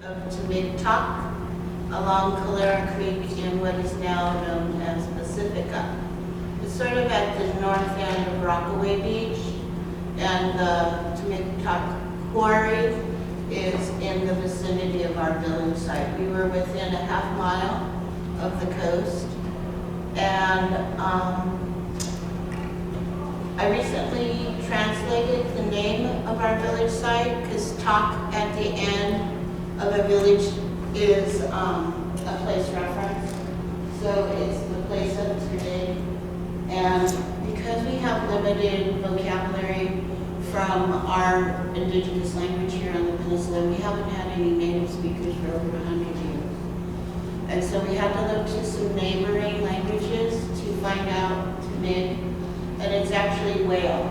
of Timigtac along Calera Creek in what is now known as Pacifica. It's sort of at the north end of Rockaway Beach, and the Timigtac quarry is in the vicinity of our village site. We were within a half mile of the coast, and I recently translated the name of our village site because talk at the end of a village is a place reference. So it's the place of today. And because we have limited vocabulary from our indigenous language here on the peninsula, we haven't had any native speakers for over 100 years. And so we had to look to some neighboring languages to find out Timig, and it's actually whale.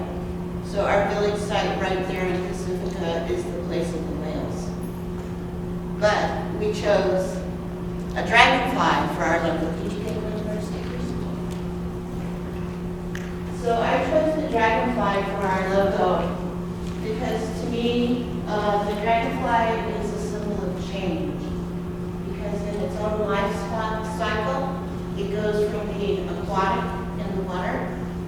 So our village site right there in Pacifica is the place of the whales. But we chose a dragonfly for our logo. Did you get one of our stickers? So I chose the dragonfly for our logo because to me, the dragonfly is a symbol of change. Because in its own life cycle, it goes from being aquatic in the water,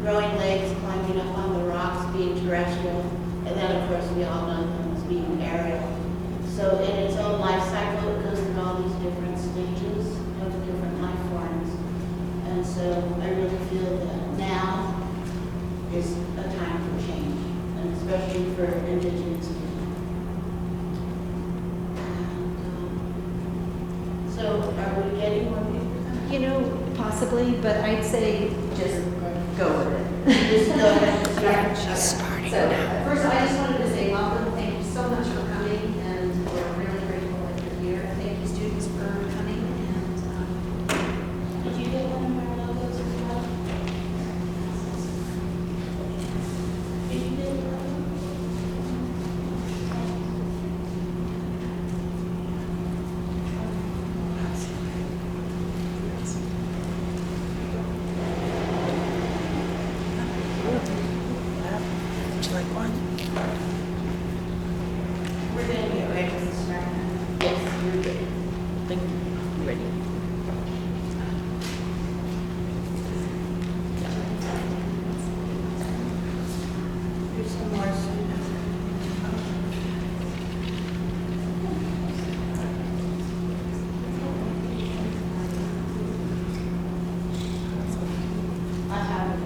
growing legs, climbing up on the rocks, being terrestrial, and then of course we all know them as being aerial. So in its own life cycle, it goes through all these different stages of the different life forms. And so I really feel that now is a time for change, and especially for indigenous people. So are we getting more people? You know, possibly, but I'd say just go with it. Just go ahead and Yeah. start. Starting So, now. first, I just wanted to say welcome. Thank you so much for coming, and we're really grateful that you're here. Thank you, students, for coming. And Did you get one of our logos as well? Did you get one? Would you like one? We're going to get ready to start. Yes, you're good. Thank you. You ready? Here's some more students. I have it.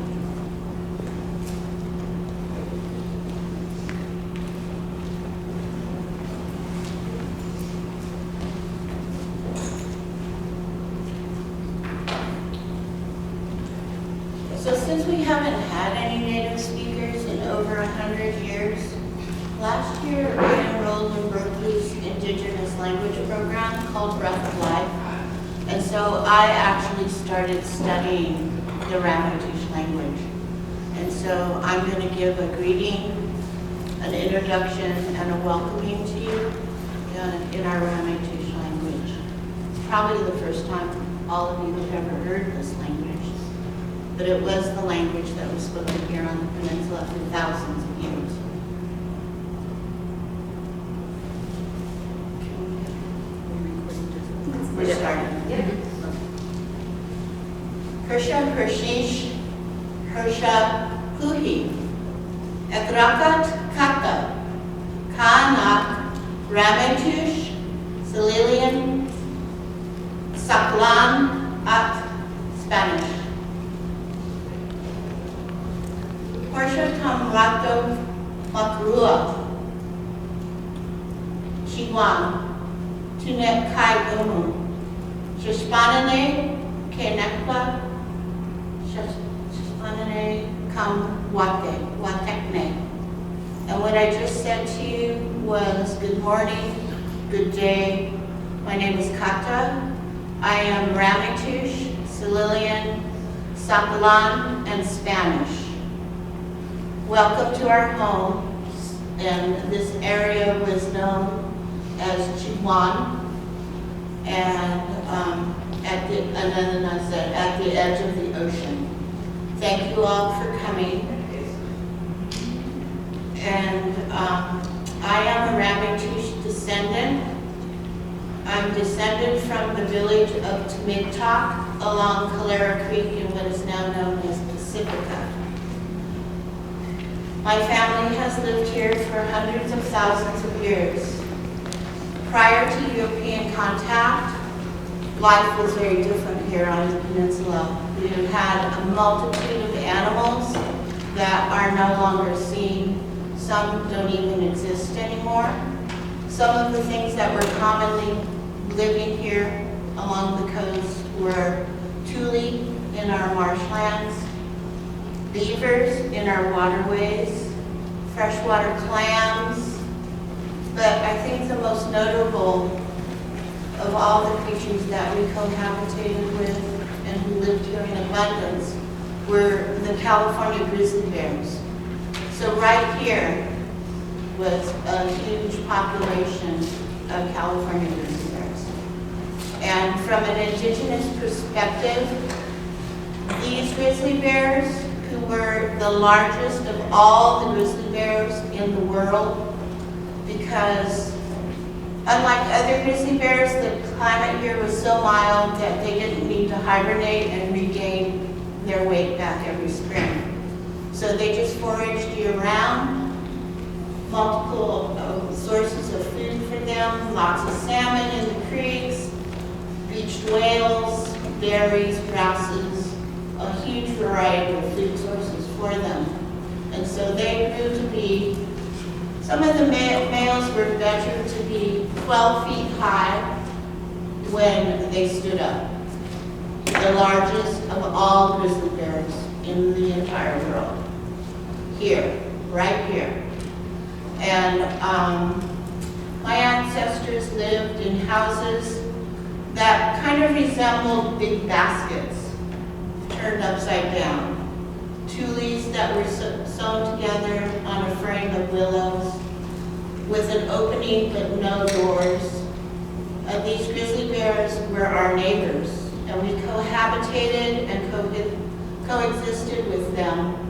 So since we haven't had any native speakers in over 100 years, last year I enrolled in Berkeley's Indigenous language program called Breath of Life. And so I actually started studying the Rammaytush language. And so I'm going to give a greeting, an introduction, and a welcoming to you in our Rammaytush language. It's probably the first time all of you have ever heard this language. But it was the language that was spoken here on the peninsula for thousands of years. We're starting. yeah. Kersha Kershish Kersha Kuhi Ekrakat Kata Kanak Rammaytush Salinan Saclan at Spanish. Porsche Tamrato Makrua Chiwan Tunet Kai Umu Shishpanane Kenekwa Shishpanane Kam Wate Watekne. And what I just said to you was good morning, good day. My name is Cata. I am Rammaytush, Salinan Saclan, and Spanish. Welcome to our home, and this area was known as Chihuahua, and at the edge of the ocean. Thank you all for coming. And I am a Rammaytush descendant, descended from the village of Timigtac along Calera Creek in what is now known as Pacifica. My family has lived here for hundreds of thousands of years. Prior to European contact, life was very different here on the peninsula. We have had a multitude of animals that are no longer seen. Some don't even exist anymore. Some of the things that were commonly living here along the coast were tule in our marshlands, beavers in our waterways, freshwater clams, but I think the most notable of all the creatures that we cohabitated with and who lived here in abundance were the California grizzly bears. So right here was a huge population of California grizzly bears. And from an indigenous perspective, these grizzly bears, who were the largest of all the grizzly bears in the world, because unlike other grizzly bears, the climate here was so mild that they didn't need to hibernate and regain their weight back every spring. So they just foraged year-round, multiple sources of food for them, lots of salmon in the creeks, beached whales, berries, grasses, a huge variety of food sources for them. And so they grew to be, some of the males were measured to be 12 feet high when they stood up. The largest of all grizzly bears in the entire world. Here, right here. And my ancestors lived in houses that kind of resembled big baskets turned upside down. Tules that were sewn together on a frame of willows with an opening but no doors. These grizzly bears were our neighbors, and we cohabitated and coexisted with them.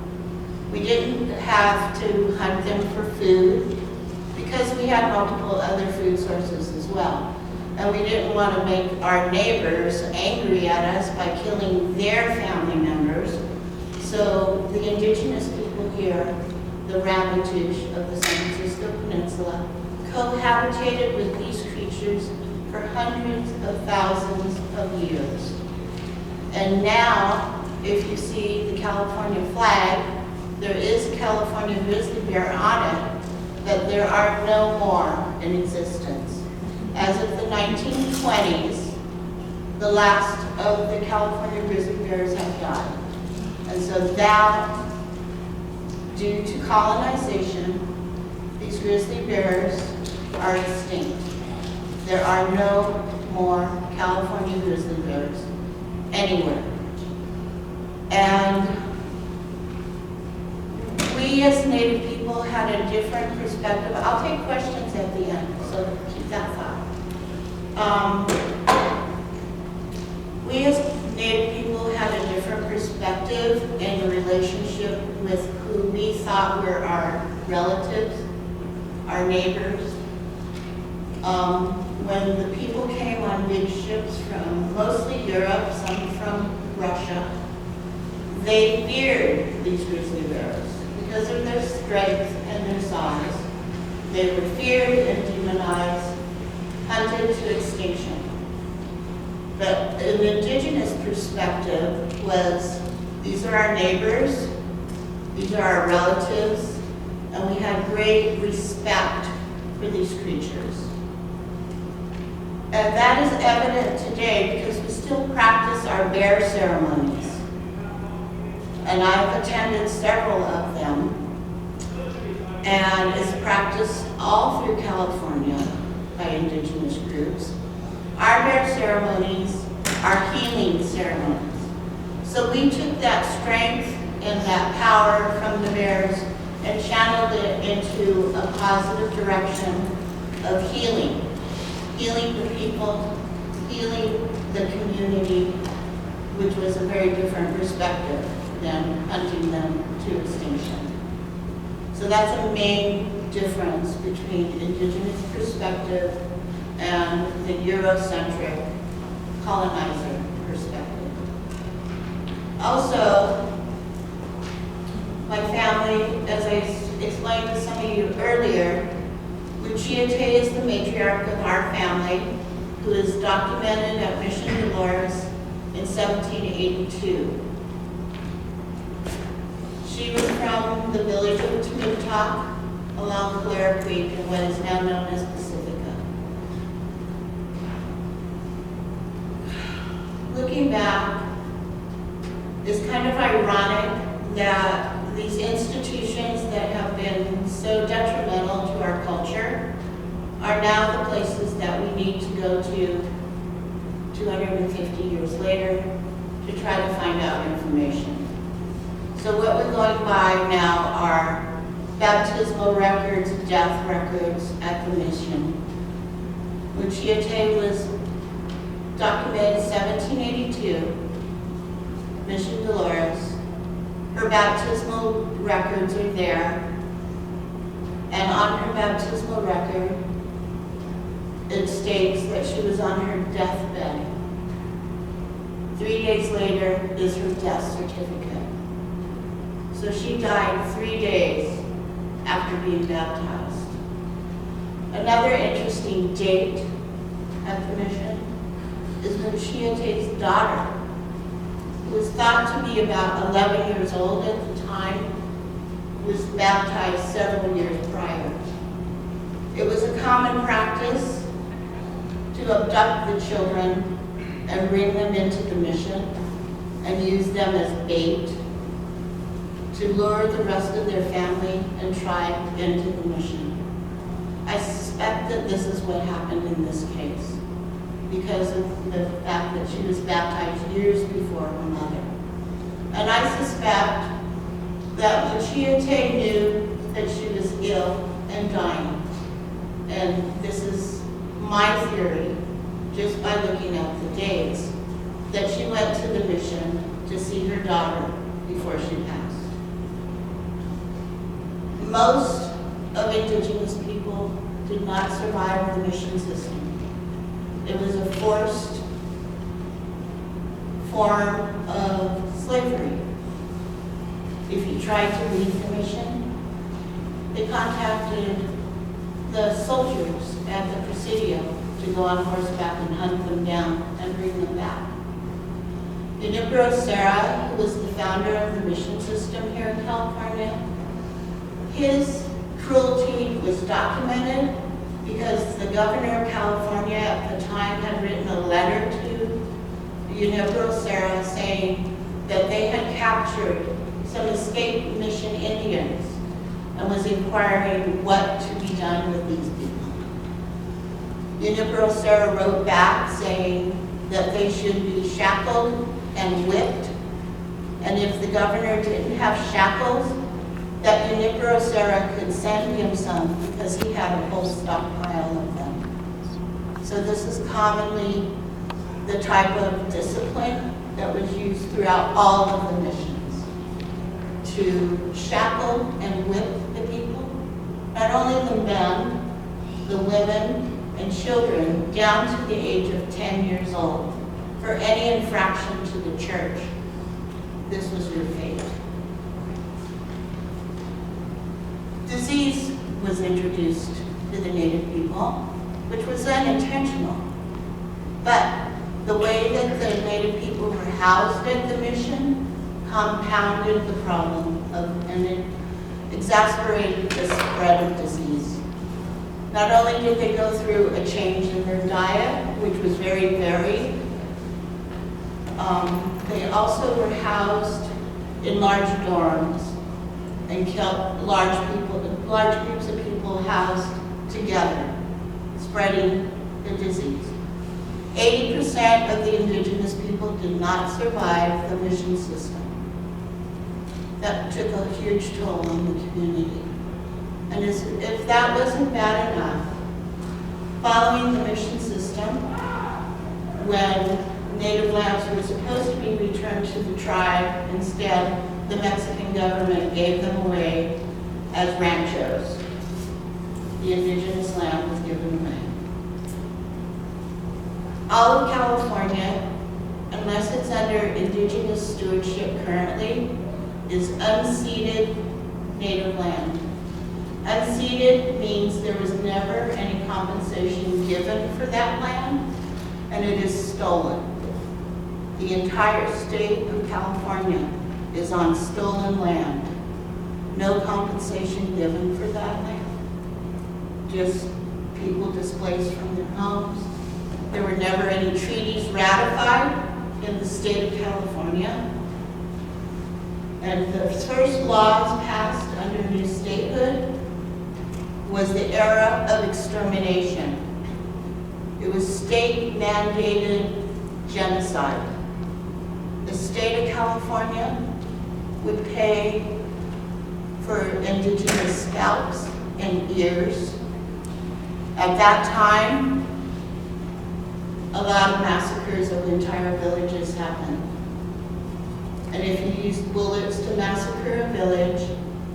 We didn't have to hunt them for food because we had multiple other food sources as well. And we didn't want to make our neighbors angry at us by killing their family members. So the indigenous people here, the Rammaytush of the San Francisco Peninsula, cohabitated with these creatures for hundreds of thousands of years. And now, if you see the California flag, there is a California grizzly bear on it, but there are no more in existence. As of the 1920s, the last of the California grizzly bears have died. And so that, due to colonization, these grizzly bears are extinct. There are no more California grizzly bears anywhere. And we as Native people had a different perspective. I'll take questions at the end, so keep that thought. We as Native people had a different perspective in the relationship with who we thought were our relatives, our neighbors. When the people came on big ships from mostly Europe, some from Russia, they feared these grizzly bears because of their strength and their size. They were feared and demonized, hunted to extinction. But an indigenous perspective was, these are our neighbors, these are our relatives, and we had great respect for these creatures. And that is evident today because we still practice our bear ceremonies. And I've attended several of them. And it's practiced all through California by indigenous groups. Our bear ceremonies are healing ceremonies. So we took that strength and that power from the bears and channeled it into a positive direction of healing. Healing the people, healing the community, which was a very different perspective than hunting them to extinction. So that's a main difference between indigenous perspective and the Eurocentric colonizer perspective. Also, my family, as I explained to some of you earlier, Muchia is the matriarch of our family, who is documented at Mission Dolores in 1782. She was from the village of Timigtac along Calera Creek in what is now known as Pacifica. Looking back, it's kind of ironic that these institutions that have been so detrimental to our culture are now the places that we need to go to 250 years later to try to find out information. So what we're going by now are baptismal records, death records at the mission. Muchia was documented 1782, Mission Dolores. Her baptismal records are there, and on her baptismal record, it states that she was on her deathbed. 3 days later is her death certificate. So she died 3 days after being baptized. Another interesting date at the mission is Muchia's daughter, who was thought to be about 11 years old at the time, was baptized several years prior. It was a common practice to abduct the children and bring them into the mission and use them as bait to lure the rest of their family and tribe into the mission. I suspect that this is what happened in this case because of the fact that she was baptized years before her mother. And I suspect that Muchia knew that she was ill and dying. And this is my theory, just by looking at the dates, that she went to the mission to see her daughter before she passed. Most of Indigenous people did not survive the mission system. It was a forced form of slavery. If you tried to leave the mission, they contacted the soldiers at the Presidio to go on horseback and hunt them down and bring them back. Sarah, who was the founder of the mission system here in California, his cruelty was documented because the governor of California at the time had written a letter to Sarah saying that they had captured some escaped mission Indians and was inquiring what to be done with these people. Sarah wrote back saying that they should be shackled and whipped, and if the governor didn't have shackles, that Sarah could send him some because he had a whole stockpile of them. So this is commonly the type of discipline that was used throughout all of the missions, to shackle and whip the people, not only the men, the women, and children down to the age of 10 years old for any infraction to the church. This was your fate. Disease was introduced to the native people, which was unintentional. But the way that the native people were housed at the mission compounded the problem and it exacerbated the spread of disease. Not only did they go through a change in their diet, which was very varied, they also were housed in large dorms and kept large groups of people housed together, spreading the disease. 80% of the indigenous people did not survive the mission system. That took a huge toll on the community. And if that wasn't bad enough, following the mission system, when native lands were supposed to be returned to the tribe, instead the Mexican government gave them away as ranchos. The indigenous land was given away. All of California, unless it's under Indigenous stewardship currently, is unceded native land. Unceded means there was never any compensation given for that land, and it is stolen. The entire state of California is on stolen land. No compensation given for that land. Just people displaced from their homes. There were never any treaties ratified in the state of California. And the first laws passed under new statehood was the era of extermination. It was state-mandated genocide. The state of California would pay for indigenous scalps and ears. At that time, a lot of massacres of entire villages happened. And if you used bullets to massacre a village,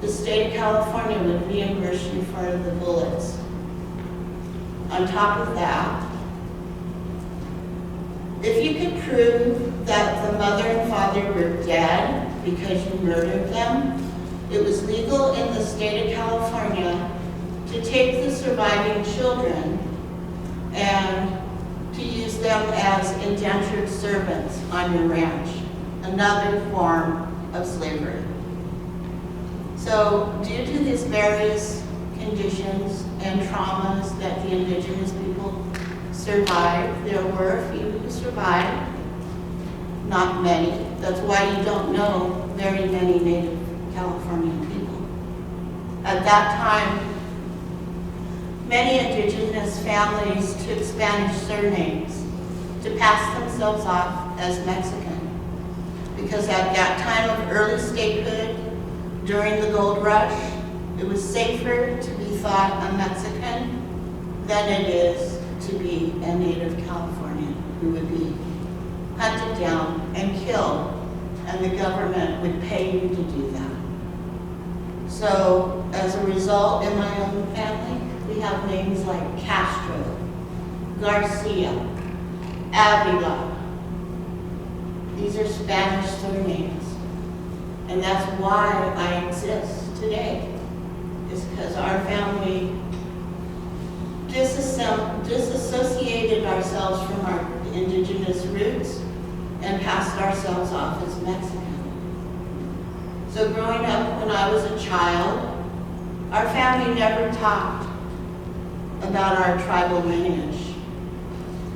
the state of California would reimburse you for the bullets. On top of that, if you could prove that the mother and father were dead because you murdered them, it was legal in the state of California to take the surviving children and to use them as indentured servants on your ranch, another form of slavery. So due to these various conditions and traumas that the indigenous people survived, there were a few who survived, not many. That's why you don't know very many Native Californian people. At that time, many indigenous families took Spanish surnames to pass themselves off as Mexican. Because at that time of early statehood, during the gold rush, it was safer to be thought a Mexican than it is to be a native Californian who would be hunted down and killed, and the government would pay you to do that. So as a result, in my own family, we have names like Castro, Garcia, Avila. These are Spanish surnames. And that's why I exist today, is because our family disassociated ourselves from our indigenous roots and passed ourselves off as Mexican. So growing up when I was a child, our family never talked about our tribal lineage.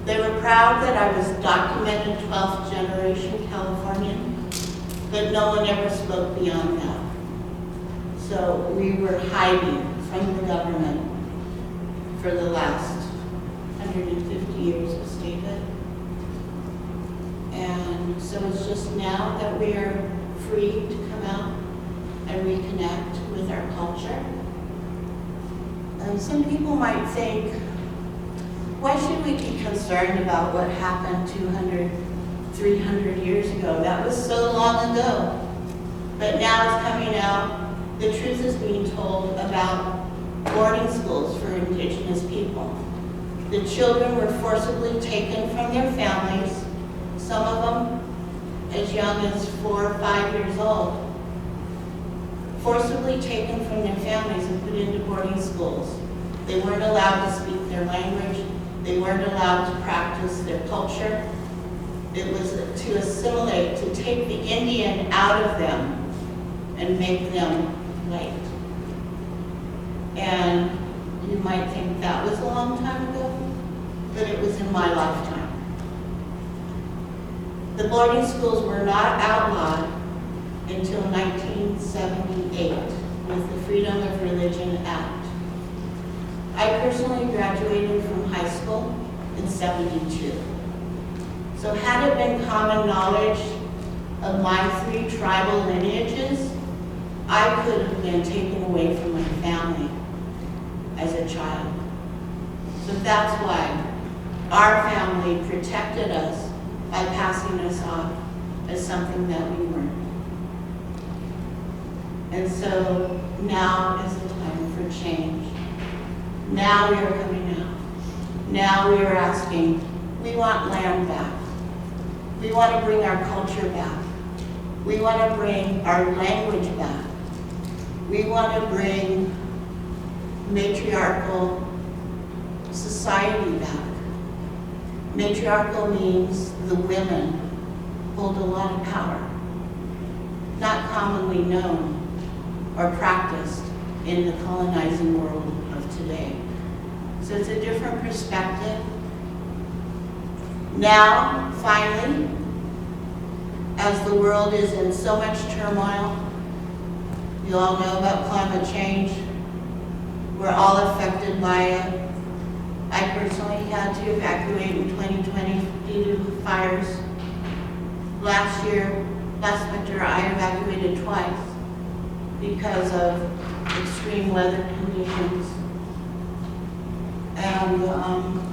They were proud that I was documented 12th generation Californian, but no one ever spoke beyond that. So we were hiding from the government for the last 150 years of statehood. And so it's just now that we are free to come out and reconnect with our culture. And some people might think, why should we be concerned about what happened 200, 300 years ago? That was so long ago. But now it's coming out, the truth is being told about boarding schools for indigenous people. The children were forcibly taken from their families, some of them as young as 4 or 5 years old, forcibly taken from their families and put into boarding schools. They weren't allowed to speak their language. They weren't allowed to practice their culture. It was to assimilate, to take the Indian out of them and make them white. And you might think that was a long time ago, but it was in my lifetime. The boarding schools were not outlawed until 1978 with the Freedom of Religion Act. I personally graduated from high school in '72. So had it been common knowledge of my 3 tribal lineages, I could have been taken away from my family as a child. So that's why our family protected us by passing us off as something that we weren't. And so now is the time for change. Now we are coming out. Now we are asking, We want land back. We want to bring our culture back. We want to bring our language back. We want to bring matriarchal society back. Matriarchal means the women hold a lot of power, not commonly known or practiced in the colonizing world of today. So it's a different perspective. Now, finally, as the world is in so much turmoil, you all know about climate change. We're all affected by it. I personally had to evacuate in 2020 due to fires. Last winter, I evacuated twice because of extreme weather conditions. And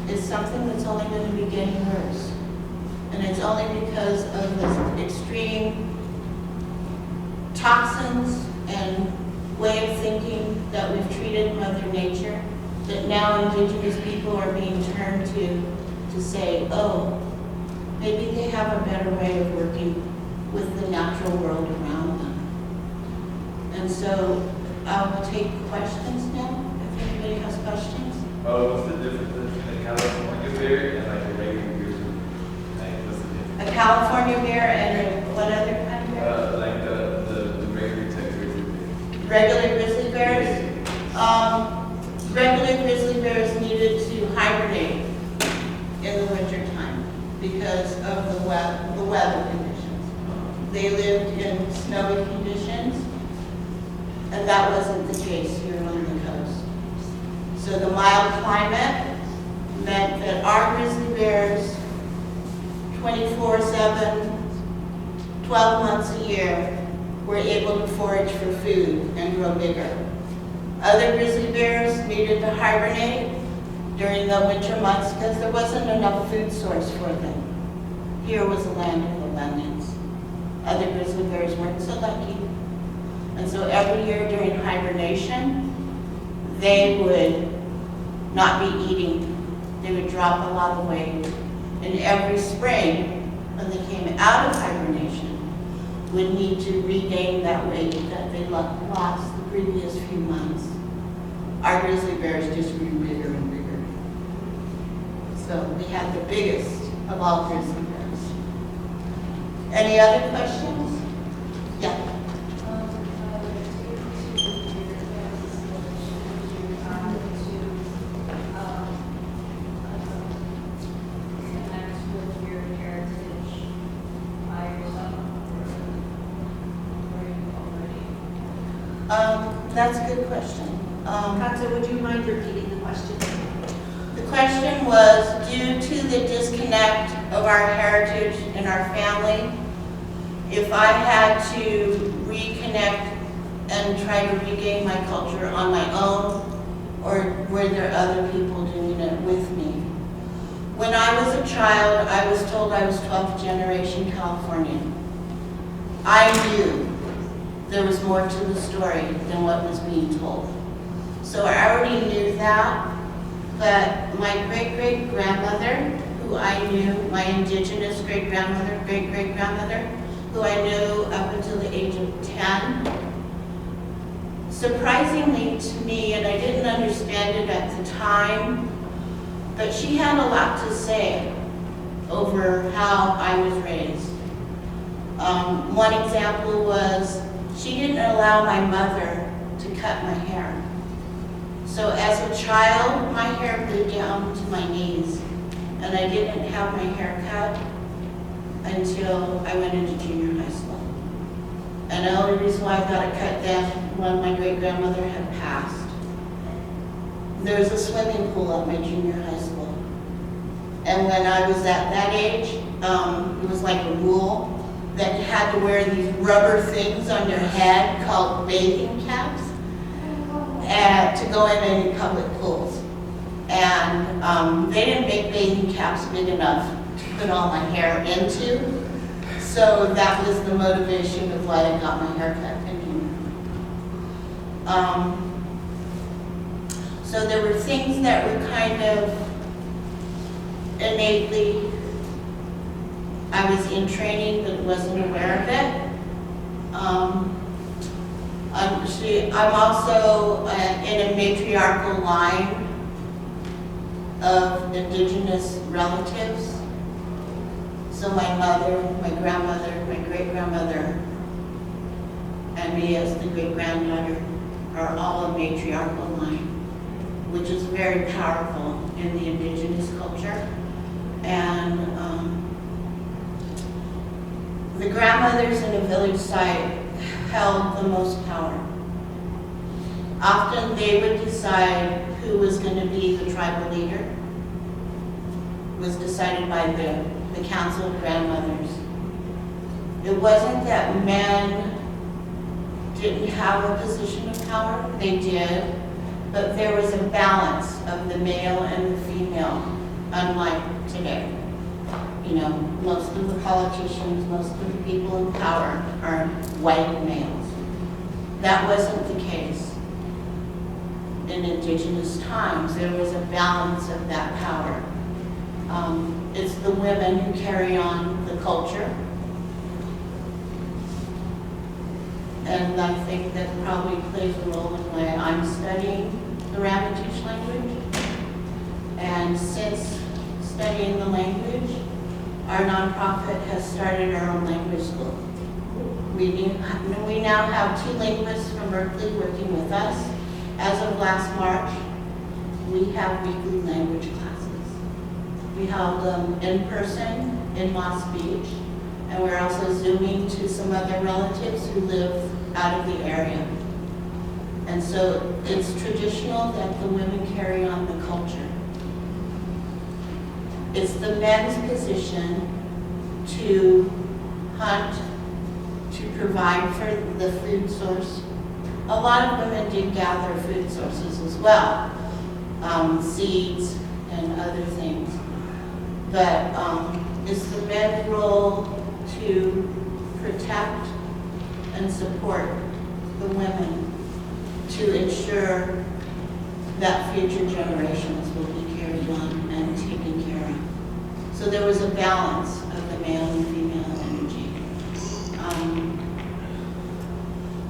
it's something that's only going to be getting worse. And it's only because of the extreme toxins and way of thinking that we've treated Mother Nature that now Indigenous people are being turned to say, oh, maybe they have a better way of working with the natural world around them. And so we'll take questions now, if anybody has questions. What's the difference between a California bear and like a regular grizzly? Like, what's the difference? A California bear and what other kind of bear? Like the regular type grizzly bear. Regular grizzly bears? Regular grizzly bears needed to hibernate in the wintertime because of the weather conditions. They lived in snowy conditions, and that wasn't the case here on the coast. So the mild climate meant that our grizzly bears, 24/7, 12 months a year, were able to forage for food and grow bigger. Other grizzly bears needed to hibernate during the winter months because there wasn't enough food source for them. Here was a land of abundance. Other grizzly bears weren't so lucky. And so every year during hibernation, they would not be eating. They would drop a lot of weight. And every spring, when they came out of hibernation, would need to regain that weight that they lost the previous few months. Our grizzly bears just grew bigger and bigger. So we had the biggest of all grizzly bears. Any other questions? Yeah. That's a good question. Cata, would you mind repeating the question? The question was, due to the disconnect of our heritage and our family, if I had to reconnect and try to regain my culture on my own, or were there other people doing it with me? When I was a child, I was told I was 12th generation Californian. I knew there was more to the story than what was being told. So I already knew that, but my great-great-grandmother, who I knew, my Indigenous great-grandmother, great-great-grandmother, who I knew up until the age of 10, surprisingly to me, and I didn't understand it at the time, but she had a lot to say over how I was raised. One example was, she didn't allow my mother to cut my hair. So as a child, my hair grew down to my knees, and I didn't have my hair cut until I went into junior high school. And the only reason why I got it cut then, when my great-grandmother had passed. There was a swimming pool at my junior high school. And when I was at that age, it was like a rule that you had to wear these rubber things on your head called bathing caps to go in any public pools. And they didn't make bathing caps big enough to put all my hair into. So that was the motivation of why I got my hair cut in junior. So there were things that were kind of innately, I was in training but wasn't aware of it. I'm also in a matriarchal line of Indigenous relatives. So my mother, my grandmother, my great-grandmother, and me as the great-granddaughter are all a matriarchal line, which is very powerful in the Indigenous culture. And the grandmothers in a village site held the most power. Often they would decide who was going to be the tribal leader. It was decided by the council of grandmothers. It wasn't that men didn't have a position of power, they did, but there was a balance of the male and the female, unlike today. You know, most of the politicians, most of the people in power are white males. That wasn't the case. In Indigenous times, there was a balance of that power. It's the women who carry on the culture. And I think that probably plays a role in why I'm studying the Rammaytush language. And since studying the language, our nonprofit has started our own language school. We now have 2 linguists from Berkeley working with us. As of last March, we have weekly language classes. We held them in person in Moss Beach, and we're also Zooming to some other relatives who live out of the area. And so it's traditional that the women carry on the culture. It's the men's position to hunt, to provide for the food source. A lot of women do gather food sources as well, seeds and other things. But it's the men's role to protect and support the women to ensure that future generations will be carried on and taken care of. So there was a balance of the male and female energy.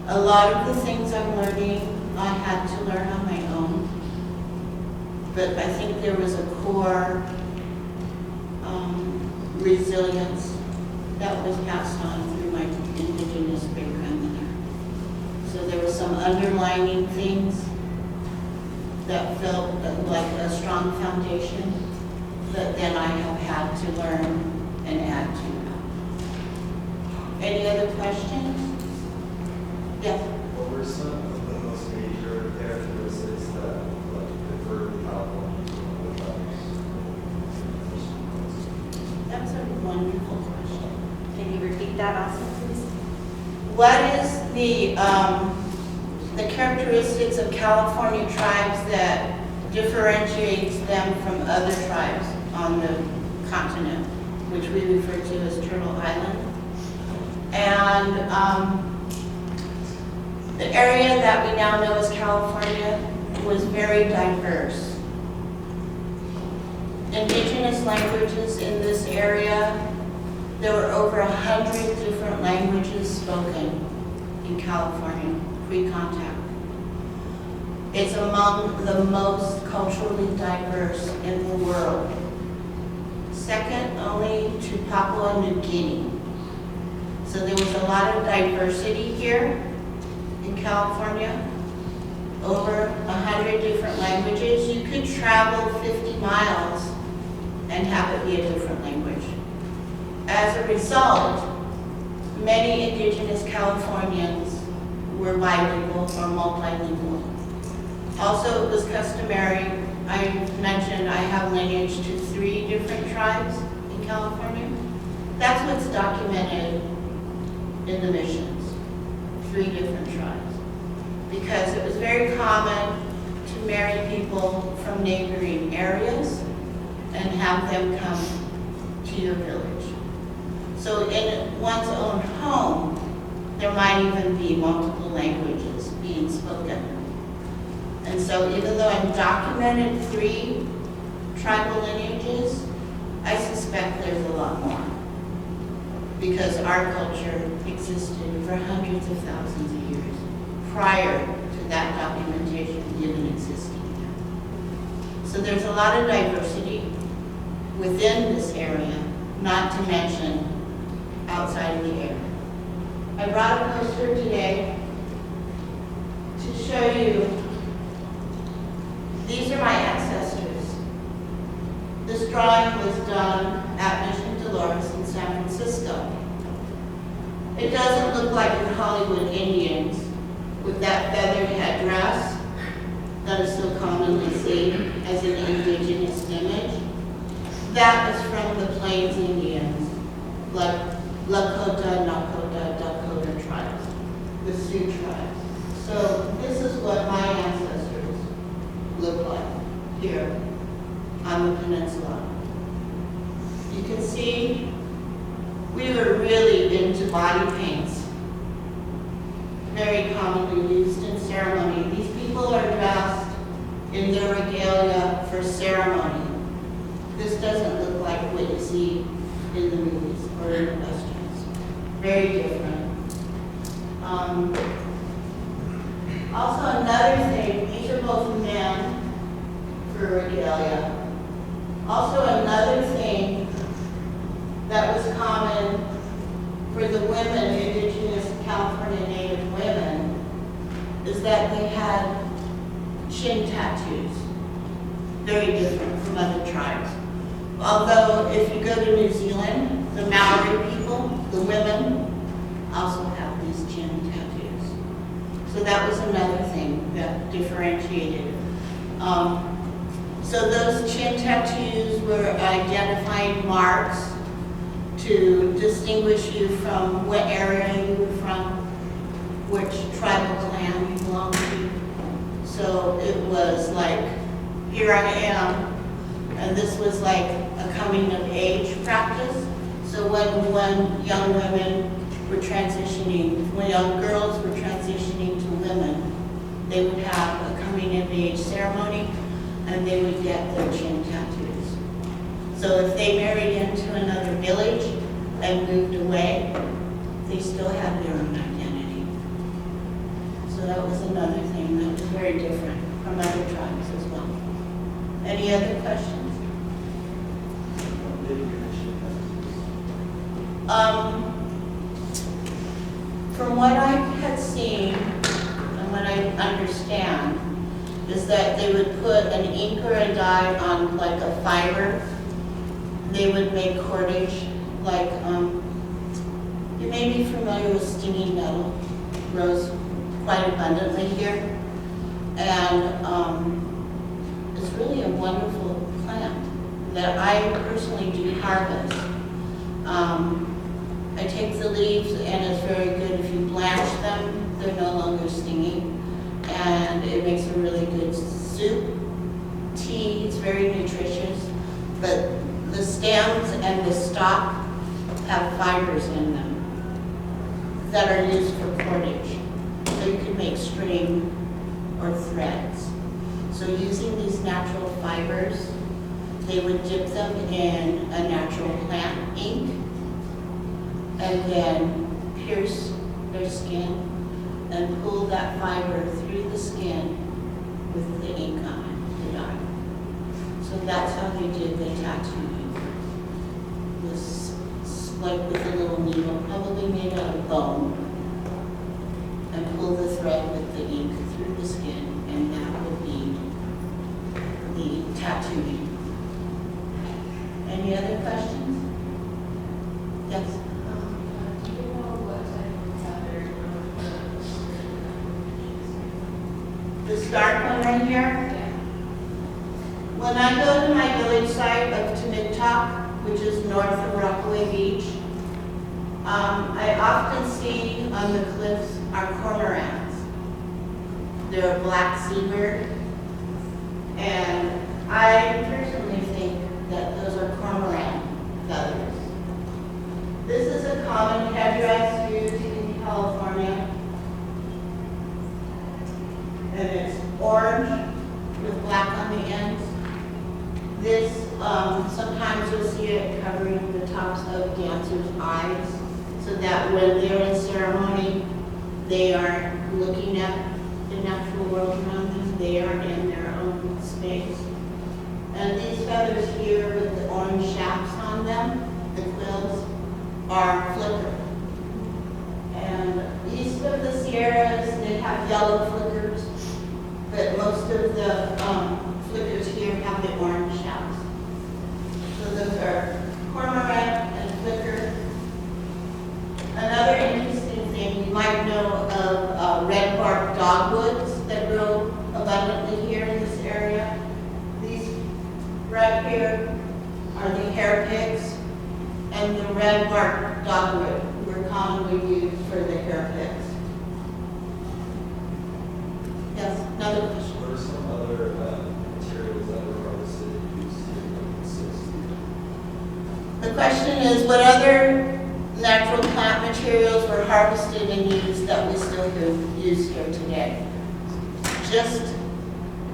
A lot of the things I'm learning, I had to learn on my own. But I think there was a core resilience that was passed on through my Indigenous great-grandmother. So there were some underlying things that felt like a strong foundation that then I have had to learn and add to. Any other questions? Yes. What were some of the most major characteristics that differ California from other tribes? That's a wonderful question. Can you repeat that also, please? What is the characteristics of California tribes that differentiates them from other tribes on the continent, which we refer to as Turtle Island? And the area that we now know as California was very diverse. Indigenous languages in this area, there were over 100 different languages spoken in California, pre-contact. It's among the most culturally diverse in the world, second only to Papua New Guinea. So there was a lot of diversity here in California, over 100 different languages. You could travel 50 miles and have it be a different language. As a result, many Indigenous Californians were bilingual or multilingual. Also, it was customary, I mentioned I have lineage to 3 different tribes in California. That's what's documented in the missions, 3 different tribes. Because it was very common to marry people from neighboring areas and have them come to your village. So in one's own home, there might even be multiple languages being spoken. And so even though I've documented 3 tribal lineages, I suspect there's a lot more. Because our culture existed for hundreds of thousands of years prior to that documentation even existing. So there's a lot of diversity within this area, not to mention outside of the area. I brought a poster today to show you, these are my ancestors. This drawing was done at Mission Dolores in San Francisco. It doesn't look like the Hollywood Indians with that feathered headdress that is so commonly seen as an indigenous image. That is from the Plains Indians, like Lakota, Nakota, Dakota tribes, the Sioux tribes. So this is what my ancestors look like here on the peninsula. You can see we were really into body paints, very commonly used in ceremony. These people are dressed in their regalia for ceremony. This doesn't look like what you see in the movies or in the westerns. Very different. Also another thing, these are both men for regalia. Also another thing that was common for the women, indigenous California Native women, is that they had chin tattoos, very different from other tribes. Although if you go to New Zealand, the Maori people, the women, also have these chin tattoos. So that was another thing that differentiated. So those chin tattoos were identifying marks to distinguish you from what area you were from, which tribal clan you belonged to. So it was like, here I am, and this was like a coming of age practice. So when young women were transitioning, when young girls were transitioning to women, they would have a coming of age ceremony, and they would get their chin tattoos. So if they married into another village and moved away, they still had their own identity. So that was another thing that was very different from other tribes as well. Any other questions? From what I had seen and what I understand is that they would put an ink or a dye on like a fiber. They would make cordage, like you may be familiar with stinging nettle, grows quite abundantly here, and it's really a wonderful plant that I personally do harvest. I take the leaves, and it's very good if you blanch them. They're no longer stinging, and it makes a really good soup, tea. It's very nutritious, but the stems and the stalk have fibers in them that are used for cordage. So you can make string or threads. So using these natural fibers, they would dip them in a natural plant ink and then pierce their skin and pull that fiber through the skin with the ink on it, the dye. So that's how they did the tattooing. This like with a little needle, probably made out of bone, and pull the thread with the ink through the skin, and that would be the tattooing. Any other questions? Yes? Do you know what type of This dark one right here? Yeah. When I go to my village site of Timigtac, which is north of Rockaway Beach, I often see on the cliffs are cormorants. They're a black seabird, and I personally think that those are cormorant feathers. This is a common headdress used in California, and it's orange with black on the ends. This sometimes you'll see it covering the tops of dancers' eyes, so that when they're in ceremony, they are looking at the natural world around them. They are in their own space. And these feathers here with the orange shafts on them, the quills, are flicker. And east of the Sierras, they have yellow flickers, but most of the flickers here have the orange shafts. So those are cormorant and flicker. Another interesting thing, you might know of red bark dogwoods that grow abundantly here in this area. These right here are the hair picks, and the red bark dogwood were commonly used for the hair picks. Yes, another question. What are some other materials that were harvested and used to assist? The question is, what other natural plant materials were harvested and used that we still use here today? Just,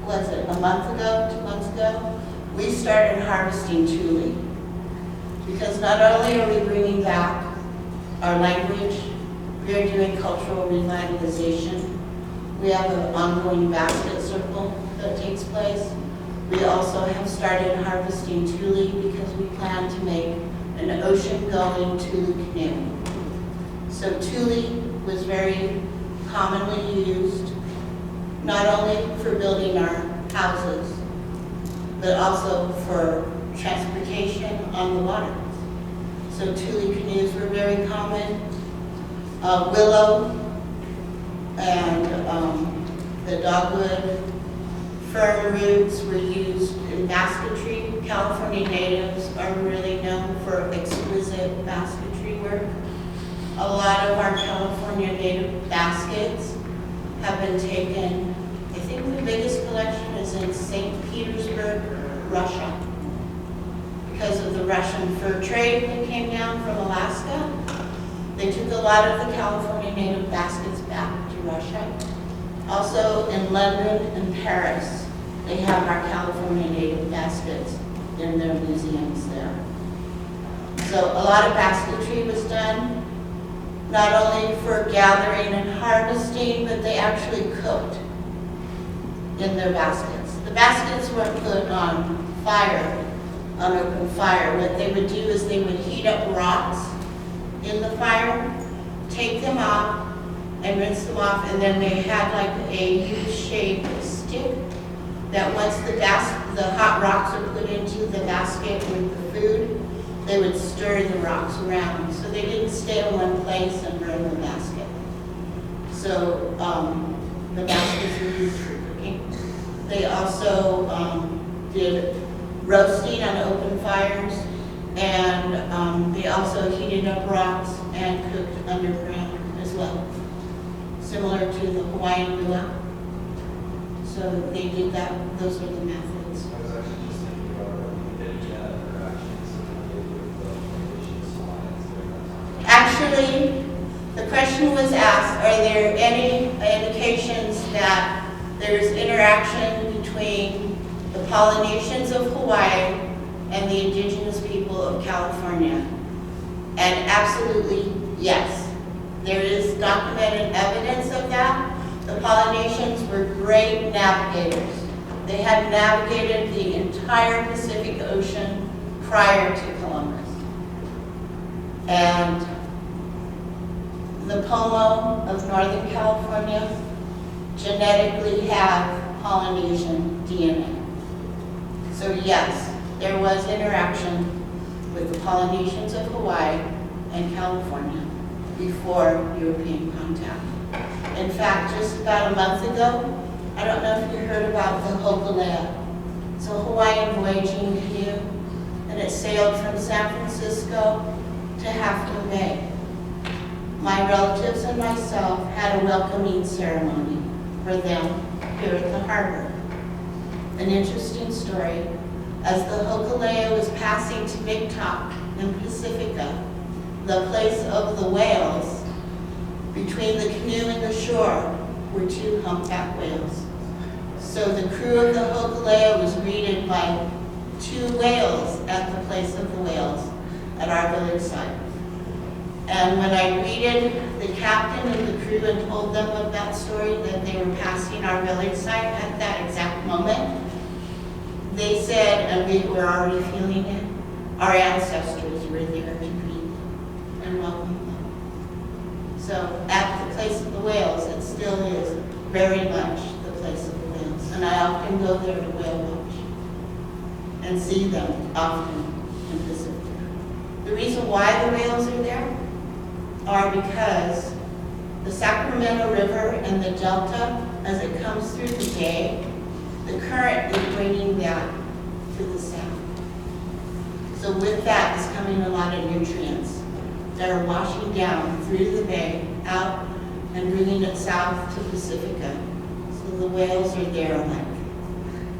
what's it, a month ago, 2 months ago, we started harvesting tule. Because not only are we bringing back our language, we are doing cultural revitalization. We have an ongoing basket circle that takes place. We also have started harvesting tule because we plan to make an ocean-going tule canoe. So tule was very commonly used, not only for building our houses, but also for transportation on the water. So tule canoes were very common. Willow and the dogwood fern roots were used in basketry. California natives are really known for exquisite basketry work. A lot of our California native baskets have been taken. I think the biggest collection is in St. Petersburg, Russia, because of the Russian fur trade that came down from Alaska. They took a lot of the California native baskets back to Russia. Also in London and Paris, they have our California native baskets in their museums there. So a lot of basketry was done, not only for gathering and harvesting, but they actually cooked in their baskets. The baskets weren't put on fire, on open fire. What they would do is they would heat up rocks in the fire, take them off, and rinse them off, and then they had like a U-shaped stick that once the hot rocks are put into the basket with the food, they would stir the rocks around. So they didn't stay in one place and burn the basket. So the baskets were used for cooking. They also did roasting on open fires, and they also heated up rocks and cooked underground as well, similar to the Hawaiian luau. So they did that, those were the methods. I was actually just thinking about any interactions with the Indigenous alliance during that time. Actually, the question was asked, are there any indications that there's interaction between the Polynesians of Hawaii and the indigenous people of California? And absolutely yes. There is documented evidence of that. The Polynesians were great navigators. They had navigated the entire Pacific Ocean prior to Columbus. And the Pomo of Northern California genetically have Polynesian DNA. So yes, there was interaction with the Polynesians of Hawaii and California before European contact. In fact, just about a month ago, I don't know if you heard about the Hokulea. It's a Hawaiian voyaging canoe, and it sailed from San Francisco to Half Moon Bay. My relatives and myself had a welcoming ceremony for them here at the harbor. An interesting story. As the Hokulea was passing Timigtac in Pacifica, the place of the whales, between the canoe and the shore were 2 humpback whales. So the crew of the Hokulea was greeted by 2 whales at the place of the whales at our village site. And when I greeted the captain and the crew and told them of that story, that they were passing our village site at that exact moment, they said, and we were already feeling it, our ancestors were there to greet them and welcome them. So at the place of the whales, it still is very much the place of the whales. And I often go there to whale watch and see them often in Pacifica. The reason why the whales are there are because the Sacramento River and the Delta, as it comes through the bay, the current is bringing that to the south. So with that is coming a lot of nutrients that are washing down through the bay, out, and bringing it south to Pacifica. So the whales are there like,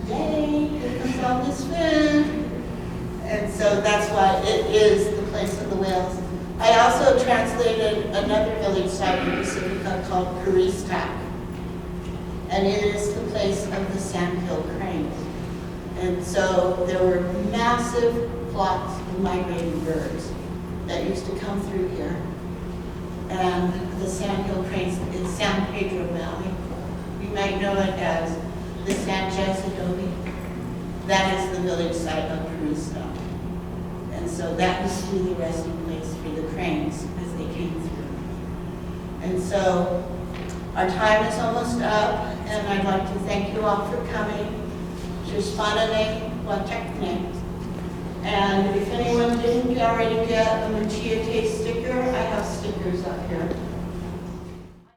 yay, here comes all this food. And so that's why it is the place of the whales. I also translated another village site in Pacifica called Timigtac, and it is the place of the sandhill cranes. And so there were massive flocks of migrating birds that used to come through here. And the sandhill cranes in San Pedro Valley, you might know it as the Sanchez Adobe. That is the village site of Timigtac. And so that used to be the resting place for the cranes as they came through. And so our time is almost up, and I'd like to thank you all for coming. Shispanane Watekne. And if anyone didn't already get a Muchia sticker, I have stickers up here.